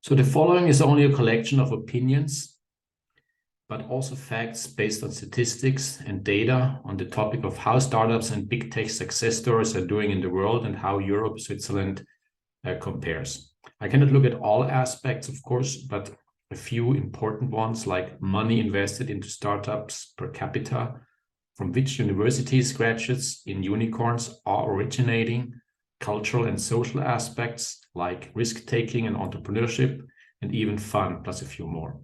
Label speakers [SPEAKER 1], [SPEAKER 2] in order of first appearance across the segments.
[SPEAKER 1] So the following is only a collection of opinions, but also facts based on statistics and data on the topic of how startups and big tech success stories are doing in the world and how Europe, Switzerland compares. I cannot look at all aspects, of course, but a few important ones like money invested into startups per capita, from which universities graduates in unicorns are originating, cultural and social aspects like risk-taking and entrepreneurship, and even fun, plus a few more.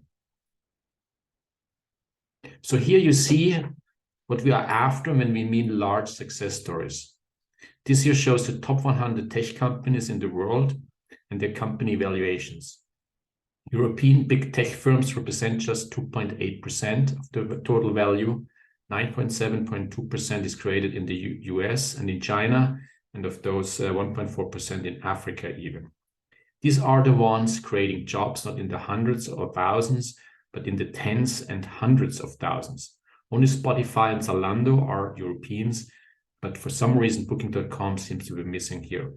[SPEAKER 1] So here you see what we are after when we mean large success stories. This here shows the top 100 tech companies in the world and their company valuations. European big tech firms represent just 2.8% of the total value. 9.7% is created in the US and in China, and of those 1.4% in Africa even. These are the ones creating jobs, not in the hundreds or thousands, but in the tens and hundreds of thousands. Only Spotify and Zalando are Europeans, but for some reason, Booking.com seems to be missing here.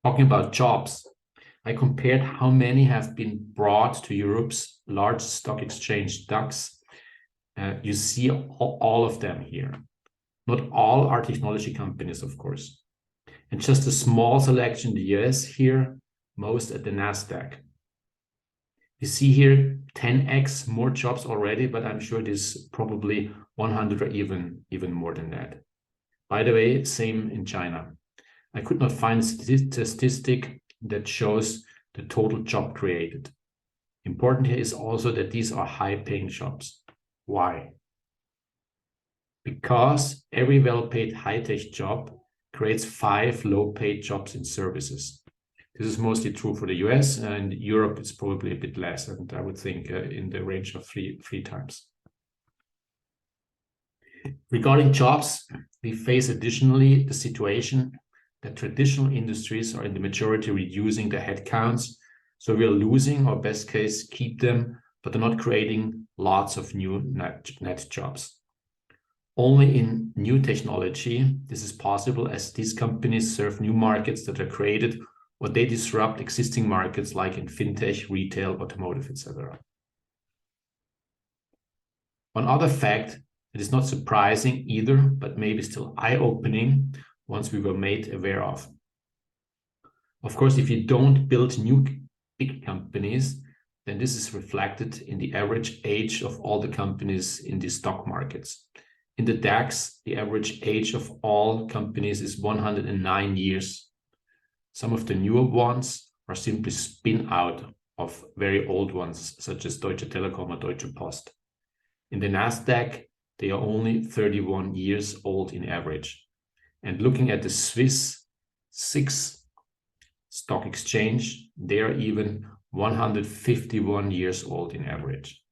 [SPEAKER 1] Talking about jobs, I compared how many have been brought to Europe's large stock exchange, DAX. You see all of them here. Not all are technology companies, of course. And just a small selection in the US here, most at the NASDAQ. You see here 10x more jobs already, but I'm sure it is probably 100 or even more than that. By the way, same in China. I could not find a statistic that shows the total job created. Important here is also that these are high-paying jobs. Why? Because every well-paid high-tech job creates 5 low-paid jobs in services. This is mostly true for the US, and Europe is probably a bit less, and I would think in the range of three times. Regarding jobs, we face additionally the situation that traditional industries are in the majority reducing their headcounts. So we are losing, or best case, keep them, but they're not creating lots of new net jobs. Only in new technology, this is possible as these companies serve new markets that are created or they disrupt existing markets like in fintech, retail, automotive, etc. One other fact that is not surprising either, but maybe still eye-opening once we were made aware of. Of course, if you don't build new big companies, then this is reflected in the average age of all the companies in the stock markets. In the DAX, the average age of all companies is 109 years. Some of the newer ones are simply spin out of very old ones, such as Deutsche Telekom or Deutsche Post. In the NASDAQ, they are only 31 years old in average. And looking at the Swiss 6 stock exchange, they are even 151 years old in average.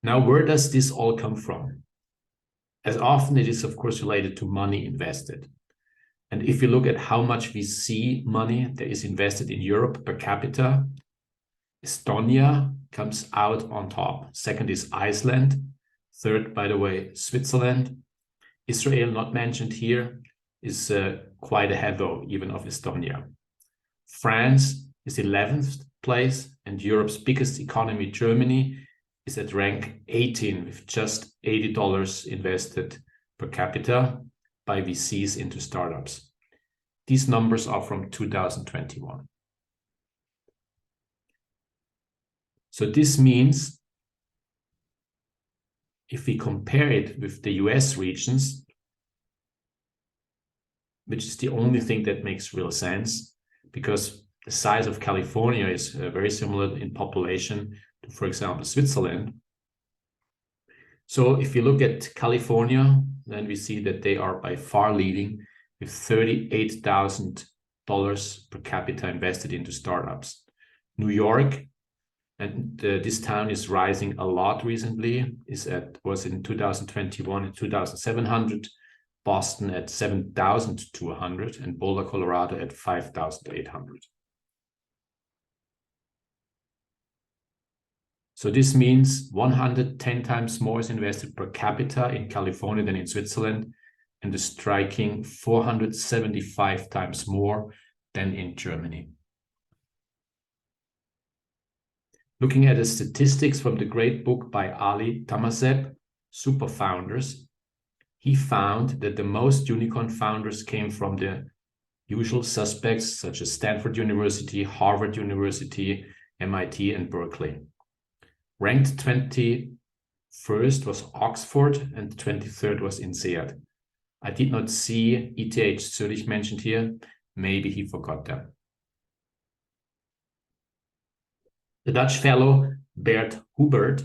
[SPEAKER 1] Now, where does this all come from? As often it is, of course, related to money invested. And if you look at how much VC money there is invested in Europe per capita, Estonia comes out on top. Second is Iceland. Third, by the way, Switzerland. Israel, not mentioned here, is quite ahead though, even of Estonia. France is 11th place, and Europe's biggest economy, Germany, is at rank 18 with just $80 invested per capita by VCs into startups. These numbers are from 2021. So this means if we compare it with the US regions, which is the only thing that makes real sense, because the size of California is very similar in population to, for example, Switzerland. So if you look at California, then we see that they are by far leading with $38,000 per capita invested into startups. New York, and this town is rising a lot recently, was in 2021 at 2,700, Boston at 7,200, and Boulder, Colorado at 5,800. So this means 110 times more is invested per capita in California than in Switzerland, and a striking 475 times more than in Germany. Looking at the statistics from the great book by Ali Tamaseb, Super Founders, he found that the most unicorn founders came from the usual suspects such as Stanford University, Harvard University, MIT, and Berkeley. Ranked 21st was Oxford and 23rd was INSEAD. I did not see ETH Zurich mentioned here. Maybe he forgot them. The Dutch fellow Bert Hubert,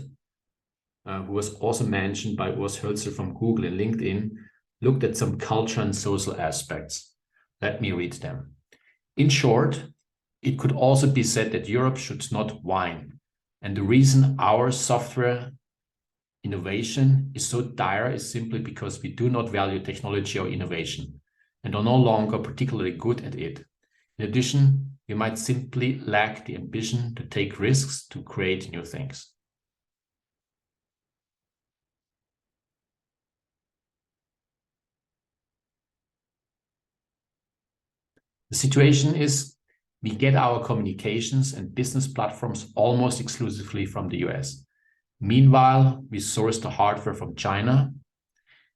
[SPEAKER 1] who was also mentioned by Urs Hölzer from Google and LinkedIn, looked at some culture and social aspects. Let me read them. In short, it could also be said that Europe should not whine. And the reason our software innovation is so dire is simply because we do not value technology or innovation and are no longer particularly good at it. In addition, we might simply lack the ambition to take risks to create new things. The situation is we get our communications and business platforms almost exclusively from the US. Meanwhile, we source the hardware from China.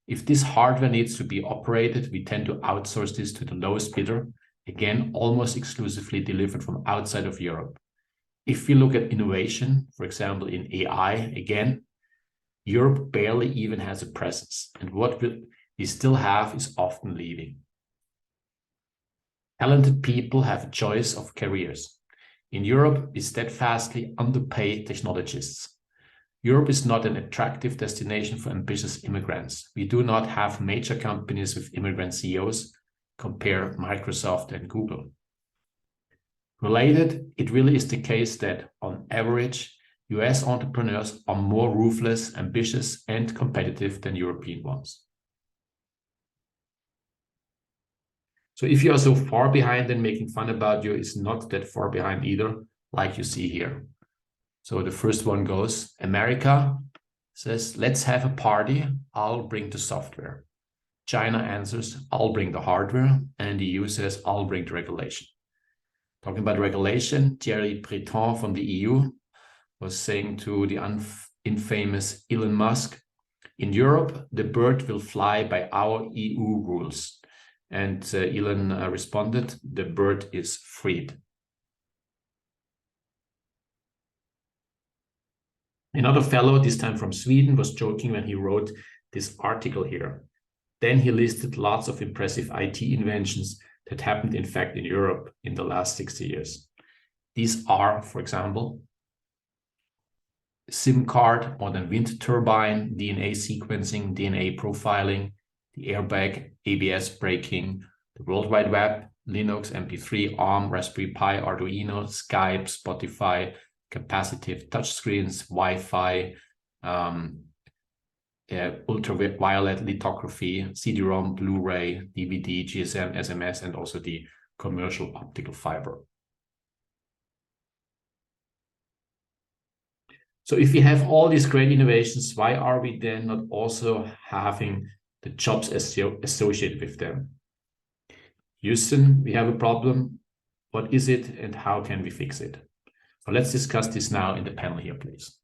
[SPEAKER 1] If this hardware needs to be operated, we tend to outsource this to the lowest bidder, again, almost exclusively delivered from outside of Europe. If we look at innovation, for example, in AI, again, Europe barely even has a presence, and what we still have is often leaving. Talented people have a choice of careers. In Europe, we steadfastly underpay technologists. Europe is not an attractive destination for ambitious immigrants. We do not have major companies with immigrant CEOs. Compare Microsoft and Google. Related, it really is the case that, on average, US entrepreneurs are more ruthless, ambitious, and competitive than European ones. So if you are so far behind, then making fun about you is not that far behind either, like you see here. So the first one goes, America says, let's have a party, I'll bring the software. China answers, I'll bring the hardware, and the EU says, I'll bring the regulation. Talking about regulation, Thierry Breton from the EU was saying to the infamous Elon Musk, in Europe, the bird will fly by our EU rules. And Elon responded, the bird is freed. Another fellow, this time from Sweden, was joking when he wrote this article here. Then he listed lots of impressive IT inventions that happened, in fact, in Europe in the last 60 years. These are, for example, SIM card, modern wind turbine, DNA sequencing, DNA profiling, the airbag, ABS braking, the World Wide Web, Linux, MP3, ARM, Raspberry Pi, Arduino, Skype, Spotify, capacitive touchscreens, Wi-Fi, ultraviolet lithography, CD-ROM, Blu-ray, DVD, GSM, SMS, and also the commercial optical fiber. So if we have all these great innovations, why are we then not also having the jobs associated with them? Houston, we have a problem. What is it and how can we fix it? So let's discuss this now in the panel here, please.